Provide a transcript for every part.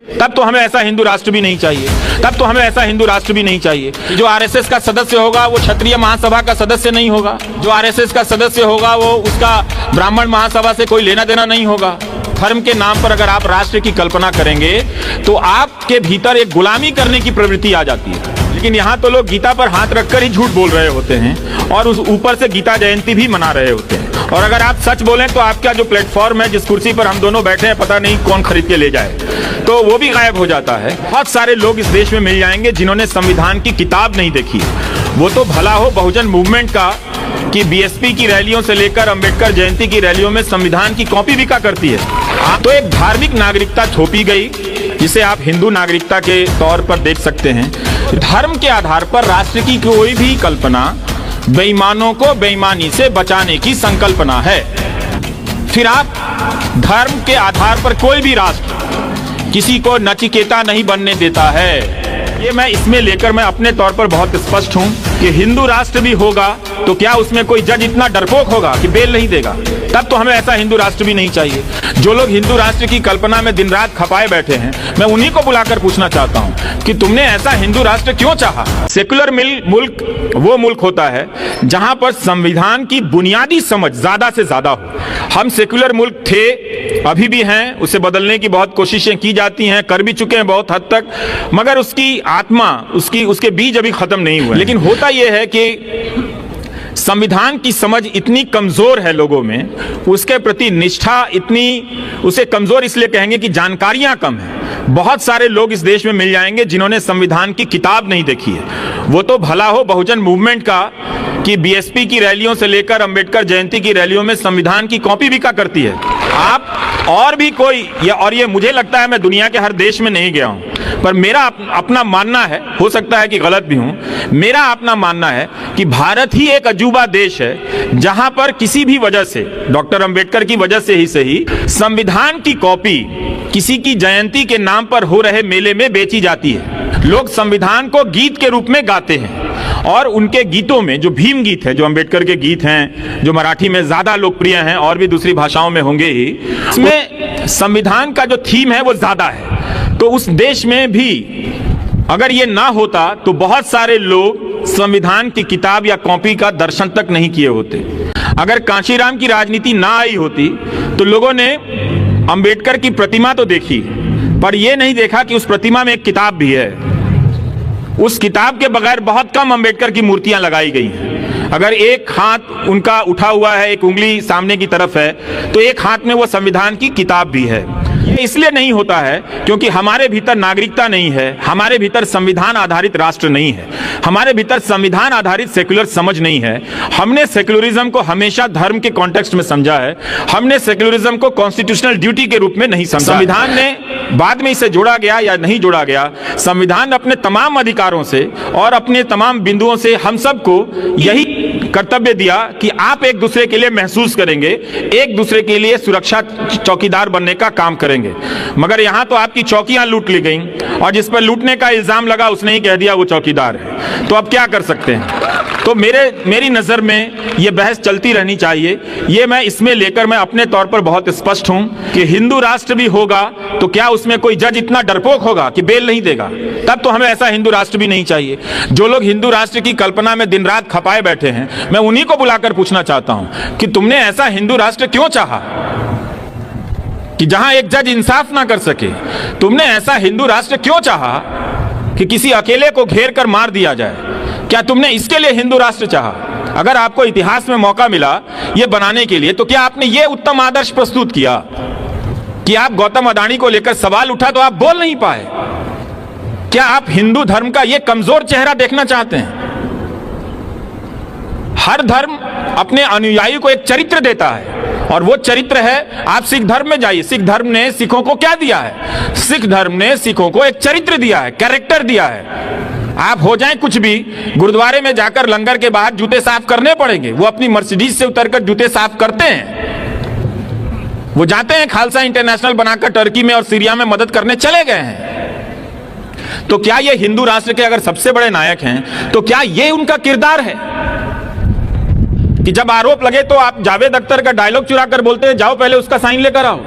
तब तो हमें ऐसा हिंदू राष्ट्र भी नहीं चाहिए। तब तो हमें ऐसा हिंदू राष्ट्र भी नहीं चाहिए। जो आरएसएस का सदस्य होगा वो क्षत्रिय महासभा का सदस्य नहीं होगा। जो आरएसएस का सदस्य होगा वो उसका ब्राह्मण महासभा से कोई लेना देना नहीं होगा। धर्म के नाम पर अगर आप राष्ट्र की कल्पना करेंगे तो आपके भीतर एक गुलामी करने की प्रवृत्ति आ जाती है। लेकिन यहाँ तो लोग गीता पर हाथ रखकर ही झूठ बोल रहे होते हैं और उस ऊपर से गीता जयंती भी मना रहे होते हैं। और अगर आप सच बोलें तो आपका जो प्लेटफॉर्म है, जिस कुर्सी पर हम दोनों बैठे हैं, पता नहीं कौन खरीद के ले जाए, तो वो भी गायब हो जाता है। बहुत सारे लोग इस देश में मिल जाएंगे जिन्होंने संविधान की किताब नहीं देखी। वो तो भला हो बहुजन मूवमेंट का कि बीएसपी की रैलियों से लेकर अंबेडकर जयंती की रैलियों में संविधान की कॉपी बिका करती है। तो एक धार्मिक नागरिकता थोपी गई जिसे आप हिंदू नागरिकता के तौर पर देख सकते हैं। धर्म के आधार पर राष्ट्र की कोई भी कल्पना बेईमानों को बेईमानी से बचाने की संकल्पना है। फिर आप धर्म के आधार पर कोई भी राष्ट्र किसी को नचिकेता नहीं बनने देता है। ये मैं इसमें लेकर मैं अपने तौर पर बहुत स्पष्ट हूं कि हिंदू राष्ट्र भी होगा तो क्या उसमें कोई जज इतना डरपोक होगा कि बेल नहीं देगा? तब तो हमें ऐसा हिंदू राष्ट्र भी नहीं चाहिए। जो लोग हिंदू राष्ट्र की कल्पना में दिन रात खपाए बैठे हैं, मैं उन्हीं को बुलाकर पूछना चाहता हूं कि तुमने ऐसा हिंदू राष्ट्र क्यों चाहा? सेकुलर मुल्क वो मुल्क होता है जहां पर संविधान की बुनियादी समझ ज्यादा से ज्यादा हो। हम सेकुलर मुल्क थे, अभी भी हैं, उसे बदलने की बहुत कोशिशें की जाती हैं, कर भी चुके हैं बहुत हद तक, मगर उसकी आत्मा, उसके बीज अभी खत्म नहीं हुए। लेकिन होता यह है कि संविधान की समझ इतनी कमजोर है लोगों में, उसके प्रति निष्ठा इतनी, उसे कमजोर इसलिए कहेंगे कि जानकारियां कम है। बहुत सारे लोग इस देश में मिल जाएंगे जिन्होंने संविधान की किताब नहीं देखी है। वो तो भला हो बहुजन मूवमेंट का कि बीएसपी की रैलियों से लेकर अंबेडकर जयंती की रैलियों में संविधान की कॉपी बिका करती है। आप और भी कोई, और ये मुझे लगता है, मैं दुनिया के हर देश में नहीं गया हूं, पर मेरा अपना मानना है, हो सकता है कि गलत भी हूं, मेरा अपना मानना है कि भारत ही एक अजूबा देश है जहां पर किसी भी वजह से, डॉक्टर अंबेडकर की वजह से ही सही, संविधान की कॉपी किसी की जयंती के नाम पर हो रहे मेले में बेची जाती है। लोग संविधान को गीत के रूप में गाते हैं और उनके गीतों में जो भीम गीत है, जो अंबेडकर के गीत हैं, जो मराठी में ज्यादा लोकप्रिय हैं और भी दूसरी भाषाओं में होंगे ही, इसमें संविधान का जो थीम है वो ज्यादा है। तो उस देश में भी अगर ये ना होता तो बहुत सारे लोग संविधान की किताब या कॉपी का दर्शन तक नहीं किए होते। अगर कांशीराम की राजनीति ना आई होती तो लोगों ने अंबेडकर की प्रतिमा तो देखी, पर यह नहीं देखा कि उस प्रतिमा में एक किताब भी है। उस किताब के बगैर बहुत कम अंबेडकर की मूर्तियां लगाई गई हैं। अगर एक हाथ उनका उठा हुआ है, एक उंगली सामने की तरफ है, तो एक हाथ में वो संविधान की किताब भी है। ये इसलिए नहीं होता है क्योंकि हमारे भीतर नागरिकता नहीं है, हमारे भीतर संविधान आधारित राष्ट्र नहीं है, हमारे भीतर संविधान आधारित सेक्युलर समझ नहीं है। हमने सेक्युलरिज्म को हमेशा धर्म के कॉन्टेक्स्ट में समझा है, हमने सेक्युलरिज्म को कॉन्स्टिट्यूशनल ड्यूटी के रूप में नहीं समझा। संविधान ने बाद में इसे जोड़ा गया या नहीं जोड़ा गया, संविधान अपने तमाम अधिकारों से और अपने तमाम बिंदुओं से हम सबको यही कर्तव्य दिया कि आप एक दूसरे के लिए महसूस करेंगे, एक दूसरे के लिए सुरक्षा चौकीदार बनने का काम करेंगे। मगर यहां तो आपकी चौकियां लूट ली गईं और जिस पर लूटने का इल्जाम लगा उसने ही कह दिया वो चौकीदार है। तो अब क्या कर सकते हैं? तो मेरी नजर में यह बहस चलती रहनी चाहिए। ये मैं इसमें लेकर मैं अपने तौर पर बहुत स्पष्ट हूं कि हिंदू राष्ट्र भी होगा तो क्या उसमें कोई जज इतना डरपोक होगा कि बेल नहीं देगा? तब तो हमें ऐसा हिंदू राष्ट्र भी नहीं चाहिए। जो लोग हिंदू राष्ट्र की कल्पना में दिन रात खपाए बैठे हैं, मैं उन्हीं को बुलाकर पूछना चाहता हूं कि तुमने ऐसा हिंदू राष्ट्र क्यों चाहा कि जहां एक जज इंसाफ ना कर सके? तुमने ऐसा हिंदू राष्ट्र क्यों चाहा कि किसी अकेले को घेर कर मार दिया जाए? क्या तुमने इसके लिए हिंदू राष्ट्र चाहा? अगर आपको इतिहास में मौका मिला यह बनाने के लिए, तो क्या आपने यह उत्तम आदर्श प्रस्तुत किया कि आप गौतम अडानी को लेकर सवाल उठा तो आप बोल नहीं पाए? क्या आप हिंदू धर्म का यह कमजोर चेहरा देखना चाहते हैं? हर धर्म अपने अनुयायी को एक चरित्र देता है और वो चरित्र है, आप सिख धर्म में जाइए, सिख धर्म ने सिखों को क्या दिया है? सिख धर्म ने सिखों को एक चरित्र दिया है, कैरेक्टर दिया है। आप हो जाएं कुछ भी, गुरुद्वारे में जाकर लंगर के बाहर जूते साफ करने पड़ेंगे। वो अपनी मर्सिडीज से उतरकर जूते साफ करते हैं। वो जाते हैं खालसा इंटरनेशनल बनाकर टर्की में और सीरिया में मदद करने चले गए हैं। तो क्या ये हिंदू राष्ट्र के अगर सबसे बड़े नायक हैं तो क्या ये उनका किरदार है कि जब आरोप लगे तो आप जावेद अख्तर का डायलॉग चुरा कर बोलते हैं जाओ पहले उसका साइन लेकर आओ?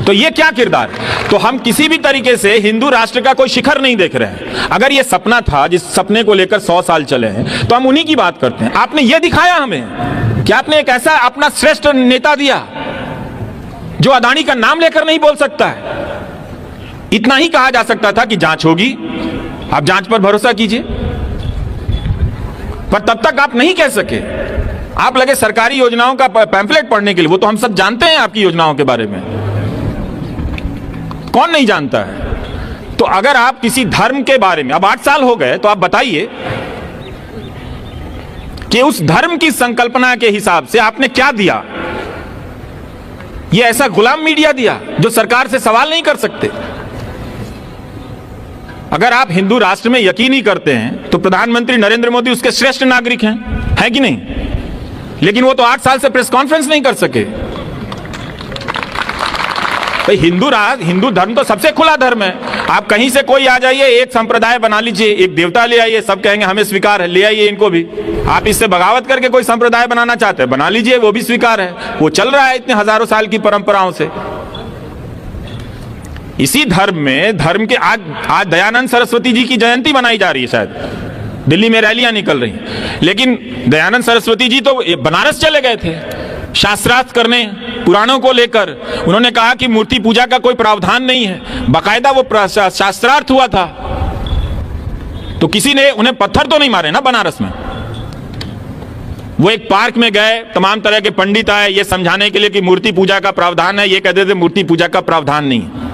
तो ये क्या किरदार? तो हम किसी भी तरीके से हिंदू राष्ट्र का कोई शिखर नहीं देख रहे हैं। अगर ये सपना था, जिस सपने को लेकर 100 साल चले हैं, तो हम उन्हीं की बात करते हैं। आपने ये दिखाया हमें कि आपने एक ऐसा अपना श्रेष्ठ नेता दिया जो अदानी का नाम लेकर नहीं बोल सकता है। इतना ही कहा जा सकता था कि जांच होगी, आप जांच पर भरोसा कीजिए, पर तब तक आप नहीं कह सके। आप लगे सरकारी योजनाओं का पैम्फलेट पढ़ने के लिए। वो तो हम सब जानते हैं आपकी योजनाओं के बारे में, कौन नहीं जानता है। तो अगर आप किसी धर्म के बारे में, अब 8 साल हो गए, तो आप बताइए कि उस धर्म की संकल्पना के हिसाब से आपने क्या दिया। ये ऐसा गुलाम मीडिया दिया जो सरकार से सवाल नहीं कर सकते। अगर आप हिंदू राष्ट्र में यकीन ही करते हैं तो प्रधानमंत्री नरेंद्र मोदी उसके श्रेष्ठ नागरिक हैं, है कि नहीं? लेकिन वो तो 8 साल से प्रेस कॉन्फ्रेंस नहीं कर सके। भाई हिंदू धर्म तो सबसे खुला धर्म है। आप कहीं से कोई आ जाइए, एक संप्रदाय बना लीजिए, एक देवता ले आइए, सब कहेंगे हमें स्वीकार है, ले आइए इनको भी। आप इससे बगावत करके कोई संप्रदाय बनाना चाहते हैं, बना लीजिए, वो भी स्वीकार है। वो चल रहा है इतने हजारों साल की परंपराओं से। इसी धर्म में, धर्म के आज दयानंद सरस्वती जी की जयंती मनाई जा रही है, शायद दिल्ली में रैलियां निकल रही हैं। लेकिन दयानंद सरस्वती जी तो बनारस चले गए थे शास्त्रार्थ करने, पुराणों को लेकर। उन्होंने कहा कि मूर्ति पूजा का कोई प्रावधान नहीं है, बाकायदा वो शास्त्रार्थ हुआ था। तो किसी ने उन्हें पत्थर तो नहीं मारे ना बनारस में। वो एक पार्क में गए, तमाम तरह के पंडित आए ये समझाने के लिए कि मूर्ति पूजा का प्रावधान है, ये कहते थे मूर्ति पूजा का प्रावधान नहीं है।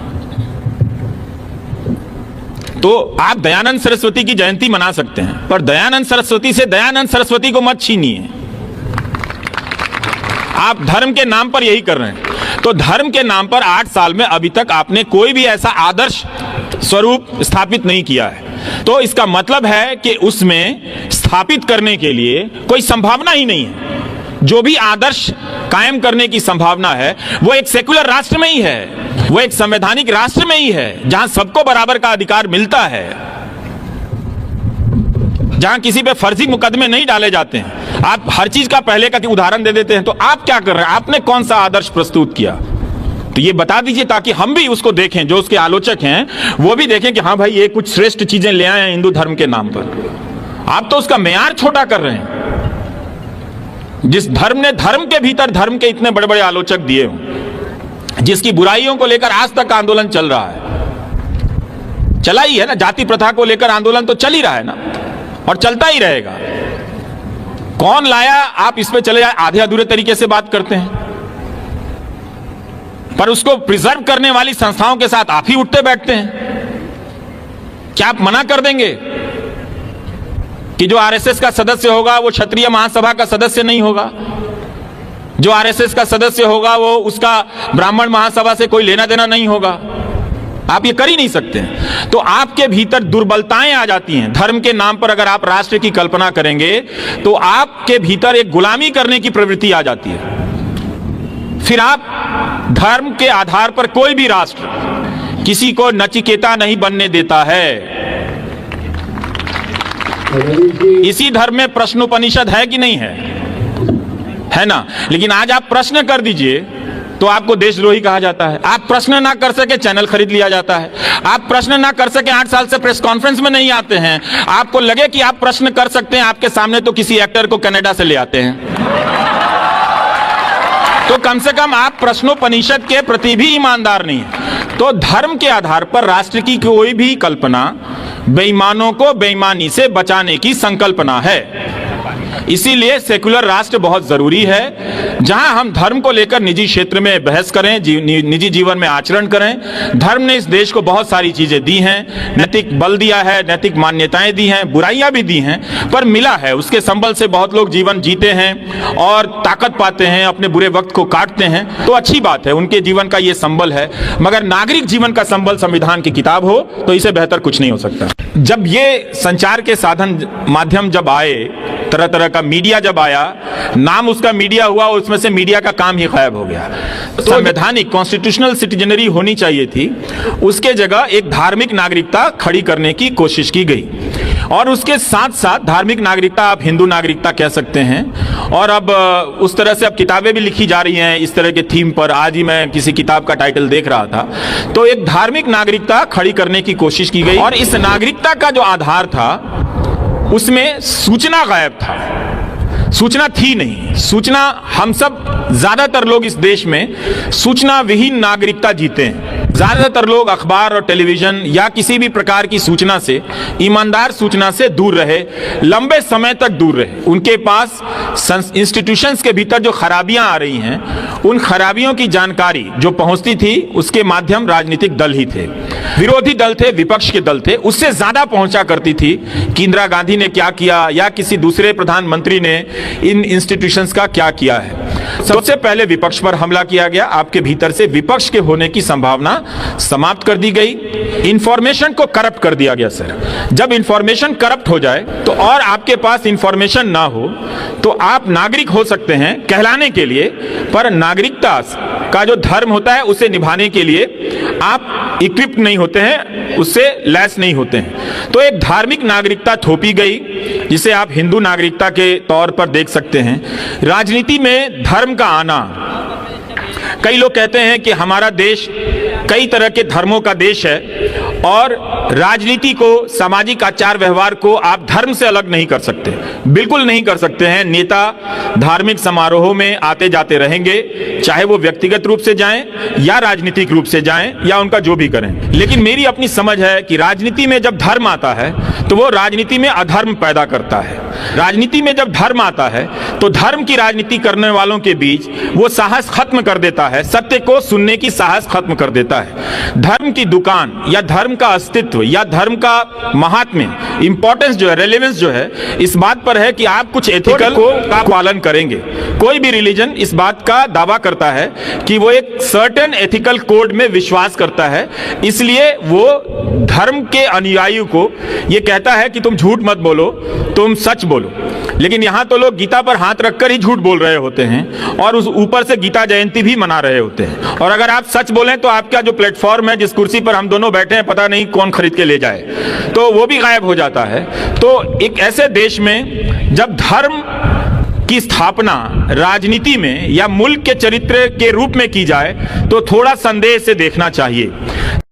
तो आप दयानंद सरस्वती की जयंती मना सकते हैं, पर दयानंद सरस्वती से दयानंद सरस्वती को मत छीनिए। आप धर्म के नाम पर यही कर रहे हैं। तो धर्म के नाम पर 8 साल में अभी तक आपने कोई भी ऐसा आदर्श स्वरूप स्थापित नहीं किया है। तो इसका मतलब है कि उसमें स्थापित करने के लिए कोई संभावना ही नहीं है। जो भी आदर्श कायम करने की संभावना है वो एक सेकुलर राष्ट्र में ही है, वो एक संवैधानिक राष्ट्र में ही है, जहां सबको बराबर का अधिकार मिलता है, जहां किसी पे फर्जी मुकदमे नहीं डाले जाते हैं। आप हर चीज का पहले का उदाहरण दे देते हैं। तो आप क्या कर रहे हैं? आपने कौन सा आदर्श प्रस्तुत किया? तो ये बता दीजिए, ताकि हम भी उसको देखें, जो उसके आलोचक हैं वो भी देखें कि हाँ भाई ये कुछ श्रेष्ठ चीजें ले आए हैं हिंदू धर्म के नाम पर। आप तो उसका मेयार छोटा कर रहे हैं। जिस धर्म ने धर्म के भीतर धर्म के इतने बड़े बड़े आलोचक दिए हों, जिसकी बुराइयों को लेकर आज तक आंदोलन चल रहा है, चला ही है ना, जाति प्रथा को लेकर आंदोलन तो चल ही रहा है ना, और चलता ही रहेगा। कौन लाया? आप इस पे चले जाए, आधे अधूरे तरीके से बात करते हैं, पर उसको प्रिजर्व करने वाली संस्थाओं के साथ आप ही उठते बैठते हैं। क्या आप मना कर देंगे कि जो आरएसएस का सदस्य होगा वो क्षत्रिय महासभा का सदस्य नहीं होगा? जो आरएसएस का सदस्य होगा वो उसका ब्राह्मण महासभा से कोई लेना देना नहीं होगा? आप ये कर ही नहीं सकते। तो आपके भीतर दुर्बलताएं आ जाती हैं। धर्म के नाम पर अगर आप राष्ट्र की कल्पना करेंगे तो आपके भीतर एक गुलामी करने की प्रवृत्ति आ जाती है। फिर आप धर्म के आधार पर कोई भी राष्ट्र किसी को नचिकेता नहीं बनने देता है। इसी धर्म में प्रश्नोपनिषद है कि नहीं है ना? लेकिन आज आप प्रश्न कर दीजिए तो आपको देशद्रोही कहा जाता है। आप प्रश्न ना कर सके चैनल खरीद लिया जाता है। आप प्रश्न ना कर सके 8 साल से प्रेस कॉन्फ्रेंस में नहीं आते हैं। आपको लगे कि आप प्रश्न कर सकते हैं आपके सामने, तो किसी एक्टर को कनाडा से ले आते हैं। तो कम से कम आप प्रश्नोपनिषद के प्रति भी ईमानदार नहीं है। तो धर्म के आधार पर राष्ट्र की कोई भी कल्पना बेईमानों को बेईमानी से बचाने की संकल्पना है। इसीलिए सेकुलर राष्ट्र बहुत जरूरी है, जहां हम धर्म को लेकर निजी क्षेत्र में बहस करें, निजी जीवन में आचरण करें। धर्म ने इस देश को बहुत सारी चीजें दी हैं, नैतिक बल दिया है, नैतिक मान्यताएं दी हैं, बुराइयां भी दी हैं, पर मिला है। उसके संबल से बहुत लोग जीवन जीते हैं और ताकत पाते हैं, अपने बुरे वक्त को काटते हैं। तो अच्छी बात है, उनके जीवन का ये संबल है। मगर नागरिक जीवन का संबल संविधान की किताब हो तो इसे बेहतर कुछ नहीं हो सकता। जब ये संचार के साधन माध्यम जब आए, तरह तरह का मीडिया जब आया, नाम उसका मीडिया हुआ, उसमें से मीडिया का काम ही गायब हो गया। तो संवैधानिक कॉन्स्टिट्यूशनल सिटीजनरी होनी चाहिए थी, उसके जगह एक धार्मिक नागरिकता खड़ी करने की कोशिश की गई। और उसके साथ साथ धार्मिक नागरिकता, आप हिंदू नागरिकता कह सकते हैं। और अब उस तरह से अब किताबें भी लिखी जा रही हैं इस तरह के थीम पर। आज ही मैं किसी किताब का टाइटल देख रहा था, तो एक धार्मिक नागरिकता खड़ी करने की कोशिश की गई। और इस नागरिकता का जो आधार था उसमें सूचना गायब था, सूचना थी नहीं। सूचना, हम सब ज्यादातर लोग इस देश में सूचना विहीन नागरिकता जीते हैं। ज्यादातर लोग अखबार और टेलीविजन या किसी भी प्रकार की सूचना से, ईमानदार सूचना से दूर रहे, लंबे समय तक दूर रहे। उनके पास इंस्टीट्यूशंस के भीतर जो खराबियां आ रही हैं, उन खराबियों की जानकारी जो पहुंचती थी उसके माध्यम राजनीतिक दल ही थे, विरोधी दल थे, विपक्ष के दल थे, उससे ज्यादा पहुंचा करती थी कि इंदिरा गांधी ने क्या किया या किसी दूसरे प्रधानमंत्री ने इन इंस्टीट्यूशंस का क्या किया है। सबसे पहले विपक्ष पर हमला किया गया, आपके भीतर से विपक्ष के होने की संभावना समाप्त कर दी गई, इंफॉर्मेशन को करप्ट कर दिया गया। सर, जब इंफॉर्मेशन करप्ट हो जाए तो और आपके पास इंफॉर्मेशन ना हो तो आप नागरिक हो सकते हैं कहलाने के लिए, पर नागरिकता का जो धर्म होता है उसे निभाने के लिए आप इक्विप्ड नहीं होते हैं, उससे लैस नहीं होते हैं। तो एक धार्मिक नागरिकता थोपी गई जिसे आप हिंदू नागरिकता के तौर पर देख सकते हैं। राजनीति में धर्म का आना, कई लोग कहते हैं कि हमारा देश कई तरह के धर्मों का देश है और राजनीति को, सामाजिक आचार व्यवहार को आप धर्म से अलग नहीं कर सकते, बिल्कुल नहीं कर सकते हैं। नेता धार्मिक समारोहों में आते जाते रहेंगे, चाहे वो व्यक्तिगत रूप से जाएं या राजनीतिक रूप से जाएं या उनका जो भी करें। लेकिन मेरी अपनी समझ है कि राजनीति में जब धर्म आता है तो वो राजनीति में अधर्म पैदा करता है। राजनीति में जब धर्म आता है तो धर्म की राजनीति करने वालों के बीच वो साहस खत्म कर देता है, सत्य को सुनने की साहस खत्म कर देता है। धर्म की दुकान या धर्म का अस्तित्व या धर्म का महात्म्य, इंपॉर्टेंस जो है, रेलेवेंस जो है, इस बात पर है कि आप कुछ एथिकल का पालन करेंगे। कोई भी रिलीजन इस बात का दावा करता है कि वो एक सर्टेन एथिकल कोड में विश्वास करता है, इसलिए वो धर्म के अनुयायियों को ये कहता है कि तुम झूठ मत बोलो, तुम सच बोलो। लेकिन यहां तो लोग गीता पर हाथ रखकर ही झूठ बोल रहे होते हैं और उस ऊपर से गीता जयंती भी मना रहे होते हैं। और अगर आप सच बोलें तो आपका जो प्लेटफॉर्म है, जिस कुर्सी पर हम दोनों बैठे हैं, पता नहीं कौन खरीद के ले जाए, तो वो भी गायब हो जाता है। तो एक ऐसे देश में जब धर्म की स्थापना राजनीति में या मुल्क के चरित्र के रूप में की जाए तो थोड़ा संदेह से देखना चाहिए।